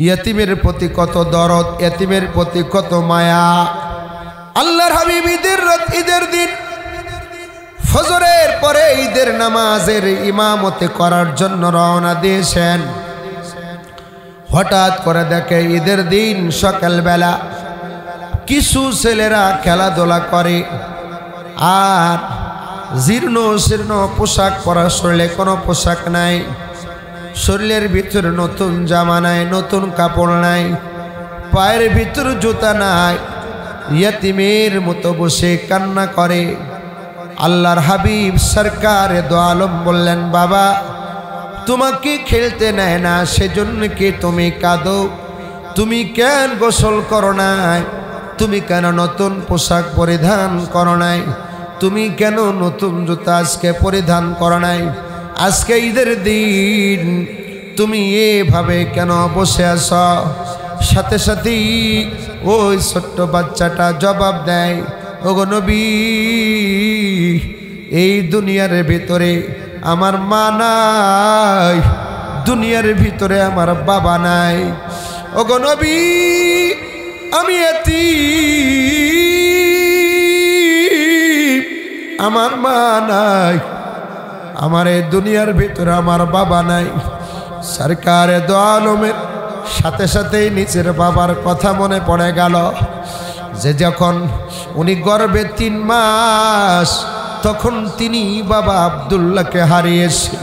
ইয়তিমের প্রতি কত দরদ, ইয়তিমের প্রতি কত মায়া। আল্লাহর হাবিব ঈদের দিন ফজরের পরে ঈদের নামাজের ইমামতি করার জন্য রওনা দিয়েছেন। হঠাৎ করে দেখে ঈদের দিন সকালবেলা কিছু ছেলেরা খেলাধুলা করে আর জীর্ণ শীর্ণ পোশাক পরা, শরীরে কোনো পোশাক নাই, শরীরের ভিতরে নতুন জামা নাই, নতুন কাপড় নাই, পায়ের ভিতর জুতা নাই, ইয়তিমের মতো বসে কান্না করে। আল্লাহর হাবিব সরকারে দো আলম বললেন, বাবা তোমাকে খেলতে নেয় না সেজন্য কি তুমি কাঁদো? তুমি কেন গোসল করো নাই? তুমি কেন নতুন পোশাক পরিধান করো নাই? তুমি কেন নতুন জুতা আজকে পরিধান করো নাই? আজকে ঈদের দিন তুমি এভাবে কেন বসে আছ? সাথে সাথেই ওই ছোট্ট বাচ্চাটা জবাব দেয়, ওগো নবী, এই দুনিয়ার ভিতরে আমার মা নাই, দুনিয়ার ভিতরে আমার বাবা নাই। ওগো নবী, আমি এতিম, আমার মা নাই, আমার এই দুনিয়ার ভিতরে আমার বাবা নাই। সরকারে দো আলমের সাথে সাথেই নিজের বাবার কথা মনে পড়ে গেল যে যখন উনি গর্ভে 3 মাস তখন তিনি বাবা আব্দুল্লাহকে হারিয়েছে।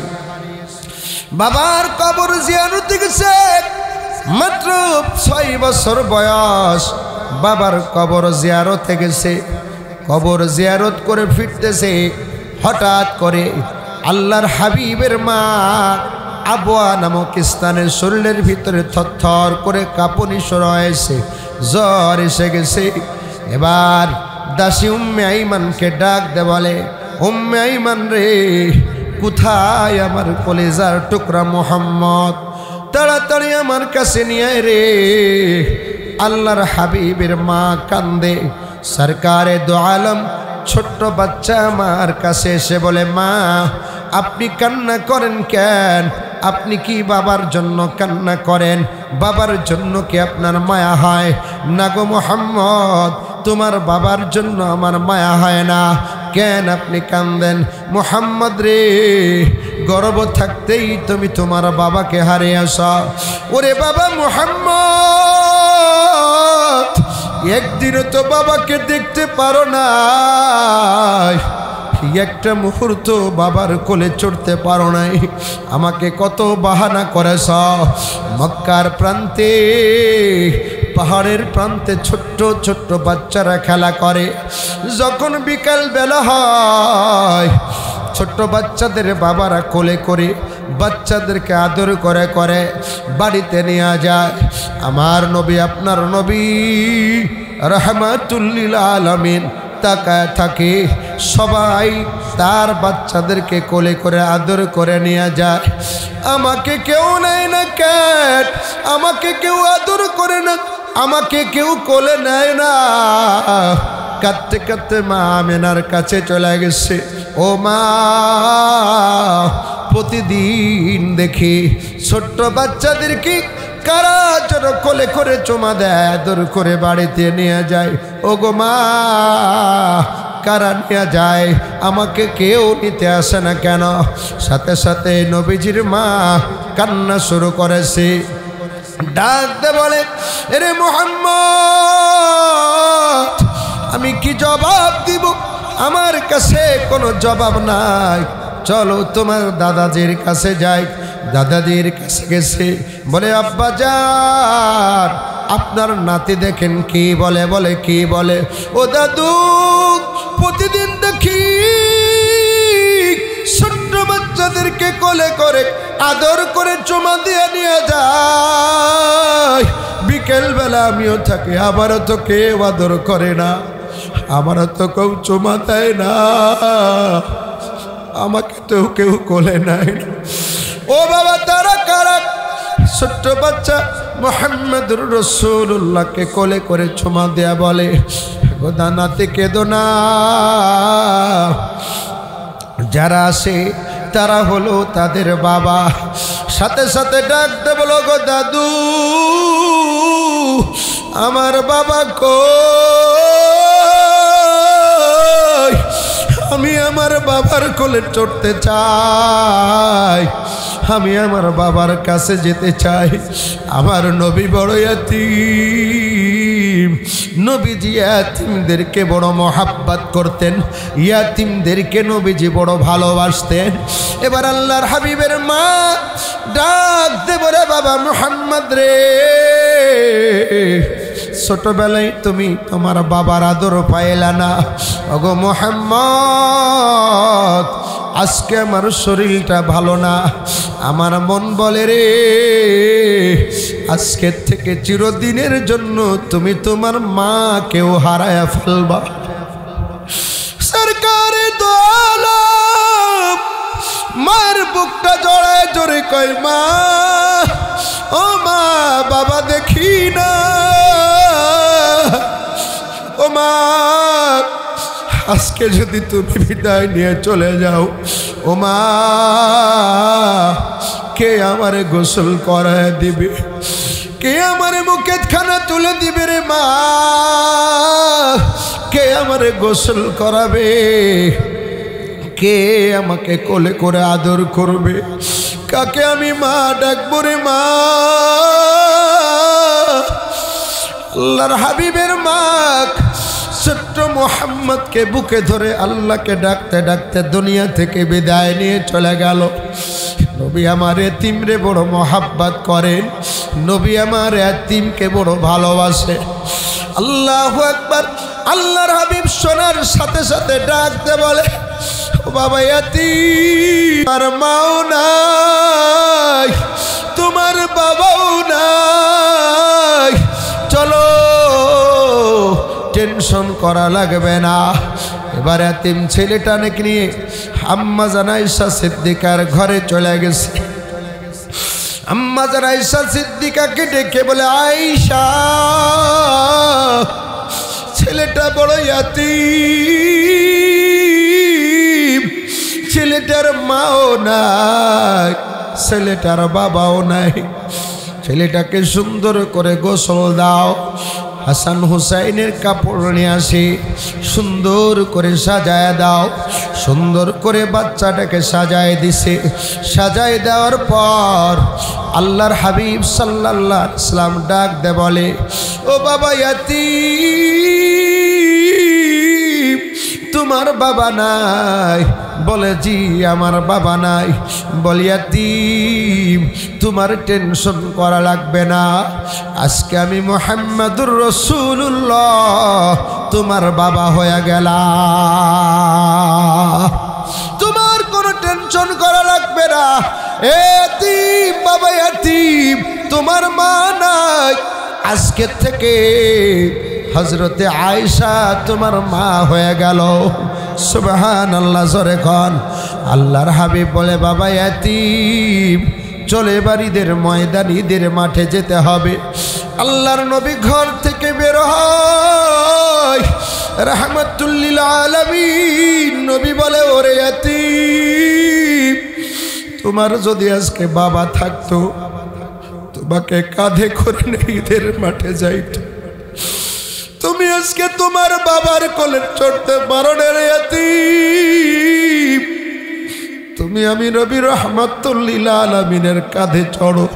বাবার কবর জিয়ারতে গেছে, মাত্র 6 বছর বয়স, বাবার কবর জিয়ারতে গেছে। কবর জিয়ারত করে ফিরতেছে, হঠাৎ করে আল্লাহর হাবিবের মা আবওয়া নামক স্থানের শরীরের ভিতরে থরথর করে কাঁপুনি শুরু হয়েছে, জ্বর এসে গেছে। এবার দাসী উম্মে আইমানকে ডাক দে বলে, উম্মে আইমান রে, কোথায় আমার কলিজার টুকরা মোহাম্মদ? তাড়াতাড়ি আমার কাছে নিয়ে আয় রে। আল্লাহর হাবিবের মা কান্দে। সরকারে দো আলম ছোট্ট বাচ্চা আমার কাছে এসে বলে, মা আপনি কান্না করেন কেন? আপনি কি বাবার জন্য কান্না করেন? বাবার জন্য কি আপনার মায়া হয় না গো মোহাম্মদ? তোমার বাবার জন্য আমার মায়া হয় না, কেন আপনি কান্দেন? মোহাম্মদ রে, গর্ভ থাকতেই তুমি তোমার বাবাকে হারিয়েছ। ওরে বাবা মোহাম্মদ, একদিনও তো বাবাকে দেখতে পারো না, একটা মুহূর্ত বাবার কোলে চড়তে পারো নাই, আমাকে কত বাহানা করেছ। মক্কার প্রান্তে, পাহাড়ের প্রান্তে ছোট্ট ছোট্ট বাচ্চারা খেলা করে। যখন বিকাল বেলা হয়, ছোট্ট বাচ্চাদের বাবারা কোলে করে বাচ্চাদেরকে আদর করে করে বাড়িতে নিয়ে যায়। আমার নবী, আপনার নবী রাহমাতুল লিল আলামিন তাকায় থাকে, সবাই তার বাচ্চাদেরকে কোলে করে আদর করে নিয়ে যায়। আমাকে কেউ নেয় না কেন? আমাকে কেউ আদর করে না, আমাকে কেউ কোলে নেয় না। কাঁদতে কাঁদতে মা আমেনার কাছে চলে গেছে। ও মা, প্রতিদিন দেখি ছোট্ট বাচ্চাদেরকে কারা যেন কোলে করে চুমা দেয়, আদর করে বাড়িতে নিয়ে যায়। ও গো মা, কারা নিয়ে যায়? আমাকে কেউ নিতে আসে না কেন? সাথে সাথে নবীজির মা কান্না শুরু করেছে। ডাক দে বলে, এরে মুহাম্মদ, আমি কি জবাব দিব? আমার কাছে কোনো জবাব নাই। চলো তোমার দাদাজির কাছে যাই। দাদাজির কাছে গেছে, বলে আব্বা যান, আপনার নাতি দেখেন কি বলে। বলে কি বলে? ও দাদু, প্রতিদিন দেখি ছোট্ট বাচ্চাদেরকে কোলে করে আদর করে চুমা দিয়ে নিয়ে যায়। বিকেলবেলা আমিও থাকি, আমারও তো কেউ আদর করে না, আমারও তো কেউ চুমা দেয় না, আমাকে তো কেউ কোলে নেয় না। ও বাবা, তারা কারা? ছোট্ট বাচ্চা মুহাম্মদুর রাসূলুল্লাহকে কোলে করে চুমা দেয়া বলে, গোদা নাতি কেঁদো না। যারা আসে তারা হলো তাদের বাবা। সাথে সাথে ডাকতে বলো, গো দাদু, আমার বাবা কই, আমি আমার বাবার কোলে চড়তে চাই, আমি আমার বাবার কাছে যেতে চাই। আমার নবী বড় ইয়াতীম, নবীজি ইয়াতীমদেরকে বড় মহাব্বত করতেন, ইয়াতীমদেরকে নবীজি বড় ভালোবাসতেন। এবার আল্লাহর হাবিবের মা ডাক দে বলে, বাবা মুহাম্মদ রে, ছোটবেলায় তুমি তোমার বাবার আদর পাইলা না, ওগো মুহাম্মদ আজকে আমার শরীরটা ভালো না, আমার মন বলে রে আজকের থেকে চিরদিনের জন্য তুমি তোমার মাকেও হারায়া ফেলবা। সরকারে দো আলম মায়ের বুকটা জড়ায় জোরে কয়, মা ও মা, বাবা দেখি না, ও মা আজকে যদি তুমি বিদায় নিয়ে চলে যাও, ও মা কে আমারে গোসল করায় দিবে, কে আমারে মুখে খানা তুলে দিবে রে মা, কে আমারে গোসল করাবে, কে আমাকে কোলে করে আদর করবে, কাকে আমি মা ডাকবো রে মা। আল্লাহর হাবিবের মা ছোট্ট মুহাম্মদকে বুকে ধরে আল্লাহকে ডাকতে ডাকতে দুনিয়া থেকে বিদায় নিয়ে চলে গেল। নবী আমার এতিমরে বড় মহাব্বত করেন, নবী আমার এতিমকে বড় ভালোবাসে। আল্লাহু আকবার। আল্লাহর হাবিব শোনার সাথে সাথে ডাকতে বলে, ও বাবা এতিম, তোমার মাও নাই, তোমার বাবাও নাই, চলো টেনশন করা লাগবে না। এবার এতিম ছেলেটাকে নিয়ে আম্মা জান আয়েশা সিদ্দিকার ঘরে চলে গেছে। আম্মা জান আয়েশা সিদ্দিকাকে ডেকে বলে, আয়েশা ছেলেটা বড় এতিম, ছেলেটার মাও নাই, ছেলেটার বাবাও নাই, ছেলেটাকে সুন্দর করে গোসল দাও, হাসান হুসাইনের কাপড় নিয়ে আসি, সুন্দর করে সাজায় দাও। সুন্দর করে বাচ্চাটাকে সাজায় দিছে। সাজায় দেওয়ার পর আল্লাহর হাবিব সাল্লাল্লাহু আলাইহি ওয়াসাল্লাম ডাক দে বলে, ও বাবা ইয়াতীম, তোমার বাবা নাই? বলে, জি আমার বাবা নাই। বলে, ইয়াতীম তোমার টেনশন করা লাগবে না, আজকে আমি মুহাম্মাদুর রাসূলুল্লাহ তোমার বাবা হয়ে গেলাম, তোমার কোনো টেনশন করা লাগবে না। ইয়াতীম বাবা ইয়াতীম, তোমার মা নাই, আজকে থেকে হযরতে আয়েশা তোমার মা হয়ে গেল। সুবহানাল্লাহ, জোরে কোন আল্লাহর হাবিব বলে, বাবা ইয়াতীম চলে এবার ঈদের ময়দান, ঈদের মাঠে যেতে হবে। আল্লাহর নবী ঘর থেকে বের হয়, রাহমাতুল লিল আলামিন নবী বলে, ওরে ইয়াতীম, তোমার যদি আজকে বাবা থাকতো, তোমাকে কাঁধে করে নিয়ে ঈদের মাঠে যাইতো, তুমি আজকে তোমার বাবার কোলে চড়তে পারো না রে ইয়াতীম, তুমি আমি নবী রাহমাতুল লিল আলামিনের কাঁধে চড়ো।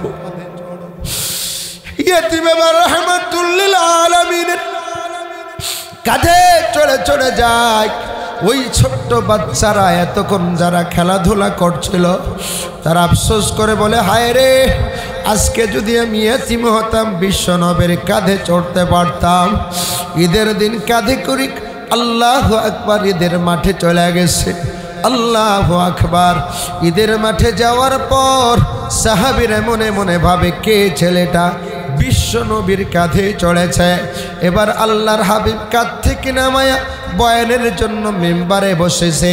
ইয়াতীম এবার রাহমাতুল লিল আলামিনের কাঁধে চড়ে চড়ে যায়। ওই ছোট্ট বাচ্চারা এতক্ষণ যারা খেলাধুলা করছিল, তারা আফসোস করে বলে, হায় রে, আজকে যদি আমি ইয়াতীম হতাম, বিশ্বনবীর কাঁধে চড়তে পারতাম। ঈদের দিন কাঁধে করি, আল্লাহু আকবার, ঈদের মাঠে চলে গেছে। আল্লাহু আকবার। ঈদের মাঠে যাওয়ার পর সাহাবীরা মনে মনে ভাবে, কে ছেলেটা বিশ্বনবীর কাঁধে চড়েছে। এবার আল্লাহর হাবিব কাঁধ থেকে নামায়া বয়ানের জন্য মেম্বারে বসেছে।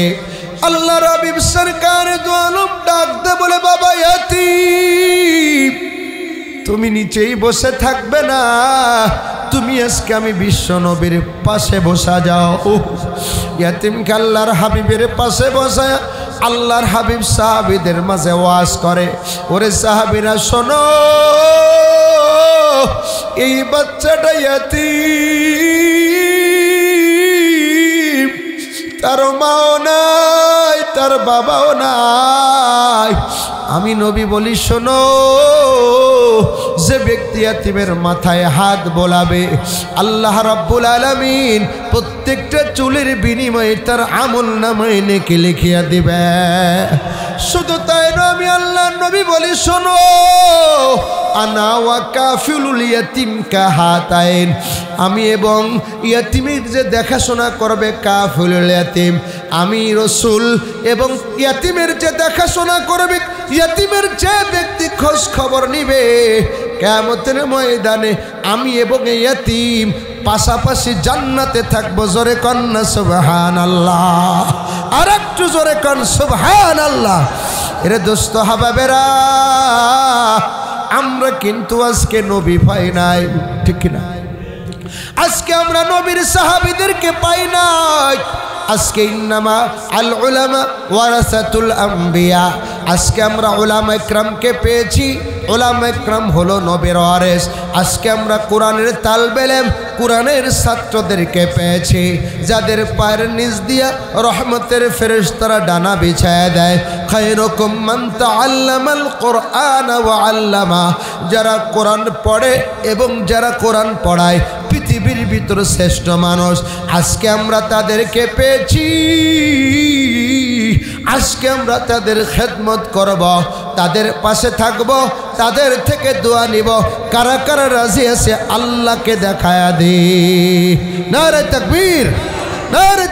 আল্লাহর হাবিব সরকারে দো আলম ডাকতে বলে, বাবা ইয়াতীম, তুমি নিচেই বসে থাকবে না, তুমি আজকে আমি বিশ্বনবীর পাশে বসা যাও। ইয়াতীমকে আল্লাহর হাবিবের পাশে বসায় আল্লাহর হাবিব সাহাবীদের মাঝে ওয়াজ করে, ওরে সাহাবীরা শোনো, এই বাচ্চাটা ইয়াতীম, তার মাও নাই, তার বাবাও নাই। আমি নবী বলি শোনো, যে ব্যক্তি ইয়াতীমের মাথায় হাত বোলাবে আল্লাহ রাব্বুল আলামিন প্রত্যেকটা চুলের বিনিময়ে তার আমলনামায় নেকি লিখিয়া দিবে। শুধু তাই নয়, আমি আল্লাহর নবী বলি শোনো, আনা ওয়া কাফিলুল ইয়াতীম কাহাতাইন, আমি এবং ইয়াতীমের যে দেখাশোনা করবে কাফিলুল ইয়াতীম, আমি রাসূল, এবং ইয়াতীমের যে দেখাশোনা করবে, ইয়াতীমের যে ব্যক্তি খোঁজ খবর নিবে, কিয়ামতের ময়দানে আমি এবং ইয়াতীম পাশাপাশি জান্নাতে থাকবো। জোরে কন্না সুবহানাল্লাহ, আর একটু জোরে কন সুবহানাল্লাহ। এরে দোস্ত হাবাবেরা, আমরা কিন্তু আজকে নবী পাই নাই, ঠিক না? আজকে আমরা নবীর সাহাবীদেরকে পাই নাই। আজকে ইন্নামা আল উলামা ওয়ারাসাতুল আম্বিয়া, আজকে আমরা উলামা ইকরামকে পেয়েছি। উলামা ইকরাম হলো নবীর ওয়ারিস। আজকে আমরা কোরআনের তালবে ইলম, কোরআনের ছাত্রদেরকে পেয়েছি, যাদের পায়ের নিচ দিয়া রহমতের ফেরেশতারা ডানা বিছায়া দেয়। খায়রুকুম মান তাআল্লামাল কুরআন ওয়া আল্লামা, যারা কোরআন পড়ে এবং যারা কোরআন পড়ায়, পৃথিবীর ভিতর শ্রেষ্ঠ মানুষ। আজকে আমরা তাদেরকে পেয়েছি, আজকে আমরা তাদের খেদমত করব, তাদের পাশে থাকব, তাদের থেকে দোয়া নিব। কারা কারা রাজি আছে আল্লাহকে দেখায়া দে। নারে তাকবীর, নারে